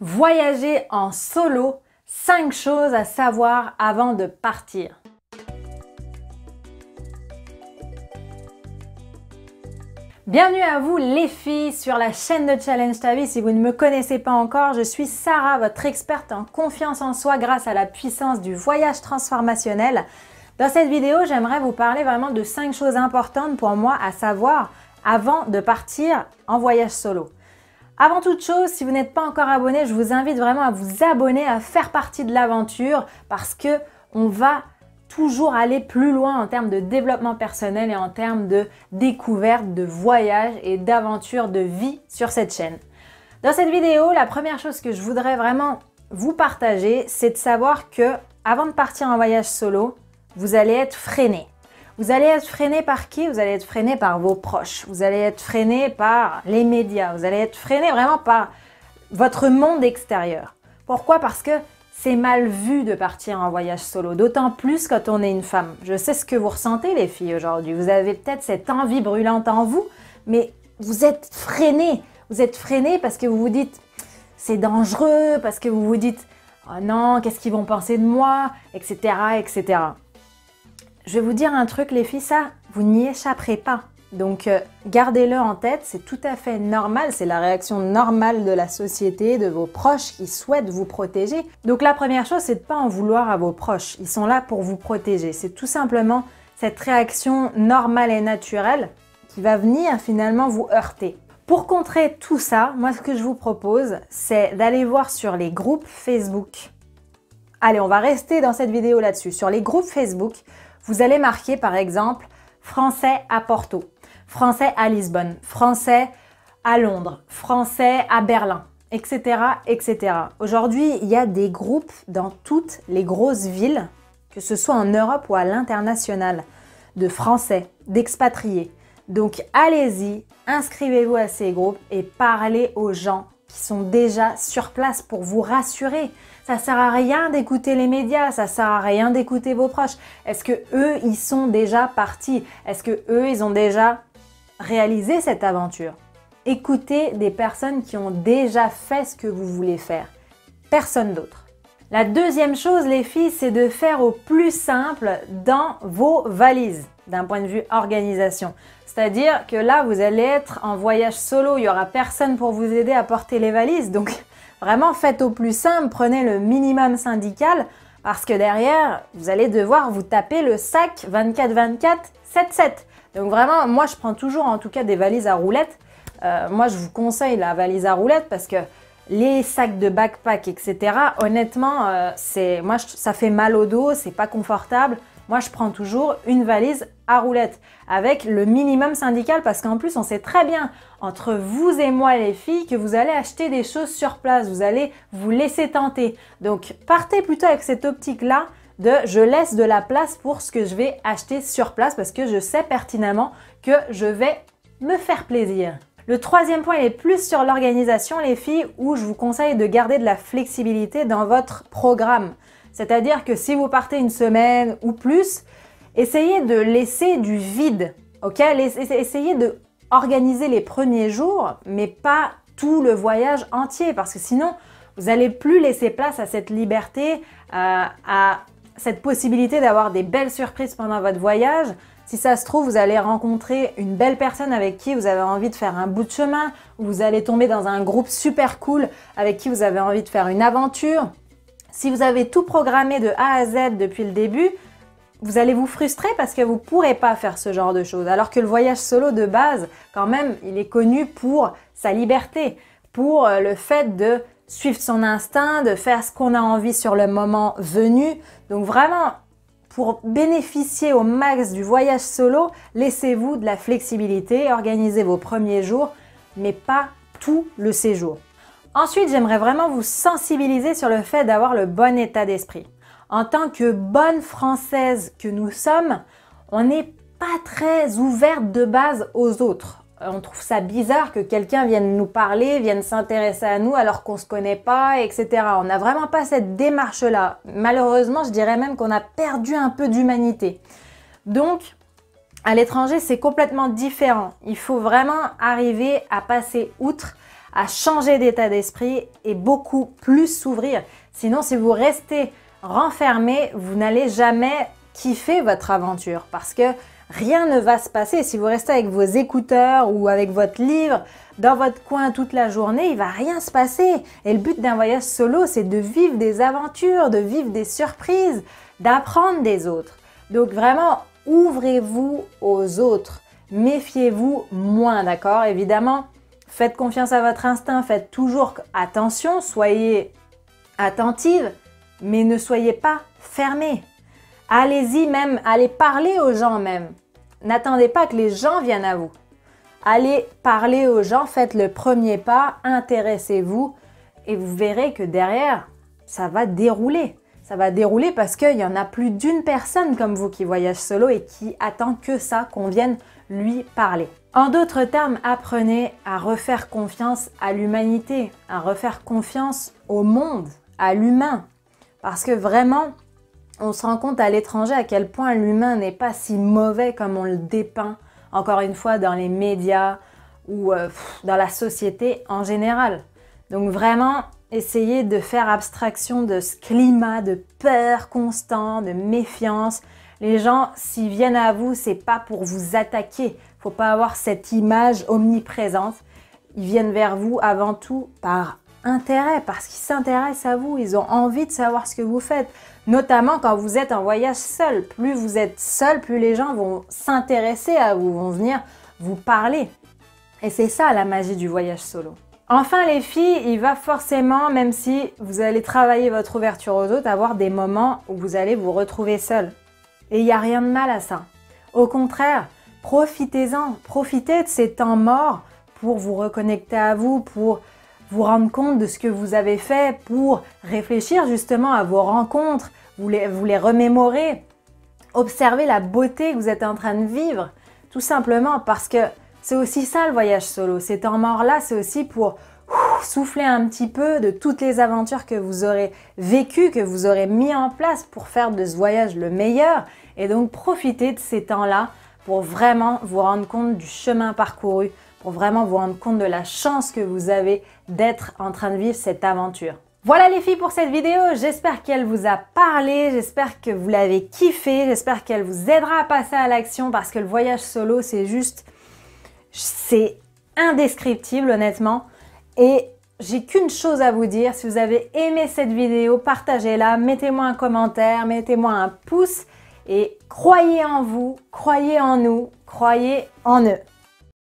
Voyager en solo, 5 choses à savoir avant de partir. Bienvenue à vous les filles sur la chaîne de Challenge ta vie. Si vous ne me connaissez pas encore, je suis Sarah, votre experte en confiance en soi grâce à la puissance du voyage transformationnel. Dans cette vidéo, j'aimerais vous parler vraiment de 5 choses importantes pour moi à savoir avant de partir en voyage solo. Avant toute chose, si vous n'êtes pas encore abonné, je vous invite vraiment à vous abonner, à faire partie de l'aventure parce que on va toujours aller plus loin en termes de développement personnel et en termes de découverte, de voyage et d'aventure de vie sur cette chaîne. Dans cette vidéo, la première chose que je voudrais vraiment vous partager, c'est de savoir que avant de partir en voyage solo, vous allez être freiné. Vous allez être freiné par qui? Vous allez être freiné par vos proches. Vous allez être freiné par les médias. Vous allez être freiné vraiment par votre monde extérieur. Pourquoi? Parce que c'est mal vu de partir en voyage solo, d'autant plus quand on est une femme. Je sais ce que vous ressentez les filles aujourd'hui. Vous avez peut-être cette envie brûlante en vous, mais vous êtes freiné. Vous êtes freiné parce que vous vous dites c'est dangereux, parce que vous vous dites oh non, qu'est-ce qu'ils vont penser de moi, etc., etc. Je vais vous dire un truc les filles, ça, vous n'y échapperez pas. Donc gardez-le en tête, c'est tout à fait normal, c'est la réaction normale de la société, de vos proches qui souhaitent vous protéger. Donc la première chose, c'est de ne pas en vouloir à vos proches, ils sont là pour vous protéger. C'est tout simplement cette réaction normale et naturelle qui va venir finalement vous heurter. Pour contrer tout ça, moi ce que je vous propose, c'est d'aller voir sur les groupes Facebook. Allez, on va rester dans cette vidéo là-dessus. Sur les groupes Facebook, vous allez marquer par exemple français à Porto, français à Lisbonne, français à Londres, français à Berlin, etc., etc. Aujourd'hui, il y a des groupes dans toutes les grosses villes, que ce soit en Europe ou à l'international, de français, d'expatriés. Donc allez-y, inscrivez-vous à ces groupes et parlez aux gens qui sont déjà sur place pour vous rassurer. Ça sert à rien d'écouter les médias, ça sert à rien d'écouter vos proches. Est-ce que eux, ils sont déjà partis? Est-ce que eux, ils ont déjà réalisé cette aventure? Écoutez des personnes qui ont déjà fait ce que vous voulez faire. Personne d'autre. La deuxième chose, les filles, c'est de faire au plus simple dans vos valises, d'un point de vue organisation. C'est-à-dire que là, vous allez être en voyage solo, il n'y aura personne pour vous aider à porter les valises. Donc, vraiment, faites au plus simple, prenez le minimum syndical parce que derrière, vous allez devoir vous taper le sac 24-24, 7-7. Donc vraiment, moi, je prends toujours en tout cas des valises à roulettes. Moi, je vous conseille la valise à roulettes parce que les sacs de backpack, etc., honnêtement, ça fait mal au dos, c'est pas confortable. Moi, je prends toujours une valise à roulettes avec le minimum syndical parce qu'en plus, on sait très bien entre vous et moi les filles que vous allez acheter des choses sur place, vous allez vous laisser tenter. Donc, partez plutôt avec cette optique-là de je laisse de la place pour ce que je vais acheter sur place parce que je sais pertinemment que je vais me faire plaisir. Le troisième point est plus sur l'organisation, les filles, où je vous conseille de garder de la flexibilité dans votre programme. C'est-à-dire que si vous partez une semaine ou plus, essayez de laisser du vide, ok? Essayez de organiser les premiers jours, mais pas tout le voyage entier, parce que sinon, vous n'allez plus laisser place à cette liberté, à cette possibilité d'avoir des belles surprises pendant votre voyage. Si ça se trouve, vous allez rencontrer une belle personne avec qui vous avez envie de faire un bout de chemin, ou vous allez tomber dans un groupe super cool avec qui vous avez envie de faire une aventure. Si vous avez tout programmé de A à Z depuis le début, vous allez vous frustrer parce que vous ne pourrez pas faire ce genre de choses. Alors que le voyage solo de base, quand même, il est connu pour sa liberté, pour le fait de suivre son instinct, de faire ce qu'on a envie sur le moment venu. Donc vraiment, pour bénéficier au max du voyage solo, laissez-vous de la flexibilité, organisez vos premiers jours, mais pas tout le séjour. Ensuite, j'aimerais vraiment vous sensibiliser sur le fait d'avoir le bon état d'esprit. En tant que bonne Française que nous sommes, on n'est pas très ouverte de base aux autres. On trouve ça bizarre que quelqu'un vienne nous parler, vienne s'intéresser à nous alors qu'on ne se connaît pas, etc. On n'a vraiment pas cette démarche-là. Malheureusement, je dirais même qu'on a perdu un peu d'humanité. Donc, à l'étranger, c'est complètement différent. Il faut vraiment arriver à passer outre, à changer d'état d'esprit et beaucoup plus s'ouvrir. Sinon, si vous restez renfermé, vous n'allez jamais kiffer votre aventure parce que rien ne va se passer. Si vous restez avec vos écouteurs ou avec votre livre dans votre coin toute la journée, il va rien se passer. Et le but d'un voyage solo, c'est de vivre des aventures, de vivre des surprises, d'apprendre des autres. Donc vraiment, ouvrez-vous aux autres. Méfiez-vous moins, d'accord? Évidemment, faites confiance à votre instinct, faites toujours attention, soyez attentive, mais ne soyez pas fermés. Allez-y même, allez parler aux gens même. N'attendez pas que les gens viennent à vous. Allez parler aux gens, faites le premier pas, intéressez-vous et vous verrez que derrière, ça va dérouler. Ça va dérouler parce qu'il y en a plus d'une personne comme vous qui voyage solo et qui attend que ça, qu'on vienne lui parler. En d'autres termes, apprenez à refaire confiance à l'humanité, à refaire confiance au monde, à l'humain. Parce que vraiment, on se rend compte à l'étranger à quel point l'humain n'est pas si mauvais comme on le dépeint, encore une fois, dans les médias ou dans la société en général. Donc vraiment, essayez de faire abstraction de ce climat de peur constant, de méfiance. Les gens, s'ils viennent à vous, c'est pas pour vous attaquer. Il ne faut pas avoir cette image omniprésente. Ils viennent vers vous avant tout par intérêt, parce qu'ils s'intéressent à vous. Ils ont envie de savoir ce que vous faites. Notamment quand vous êtes en voyage seul. Plus vous êtes seul, plus les gens vont s'intéresser à vous, vont venir vous parler. Et c'est ça la magie du voyage solo. Enfin les filles, il va forcément, même si vous allez travailler votre ouverture aux autres, avoir des moments où vous allez vous retrouver seul. Et il n'y a rien de mal à ça. Au contraire, profitez-en, profitez de ces temps morts pour vous reconnecter à vous, pour vous rendre compte de ce que vous avez fait, pour réfléchir justement à vos rencontres, vous les remémorer, observer la beauté que vous êtes en train de vivre, tout simplement parce que c'est aussi ça le voyage solo. Ces temps morts-là, c'est aussi pour souffler un petit peu de toutes les aventures que vous aurez vécues, que vous aurez mis en place pour faire de ce voyage le meilleur. Et donc, profitez de ces temps-là pour vraiment vous rendre compte du chemin parcouru, pour vraiment vous rendre compte de la chance que vous avez d'être en train de vivre cette aventure. Voilà les filles pour cette vidéo, j'espère qu'elle vous a parlé, j'espère que vous l'avez kiffé, j'espère qu'elle vous aidera à passer à l'action parce que le voyage solo, c'est indescriptible honnêtement. Et j'ai qu'une chose à vous dire, si vous avez aimé cette vidéo, partagez-la, mettez-moi un commentaire, mettez-moi un pouce et croyez en vous, croyez en nous, croyez en eux.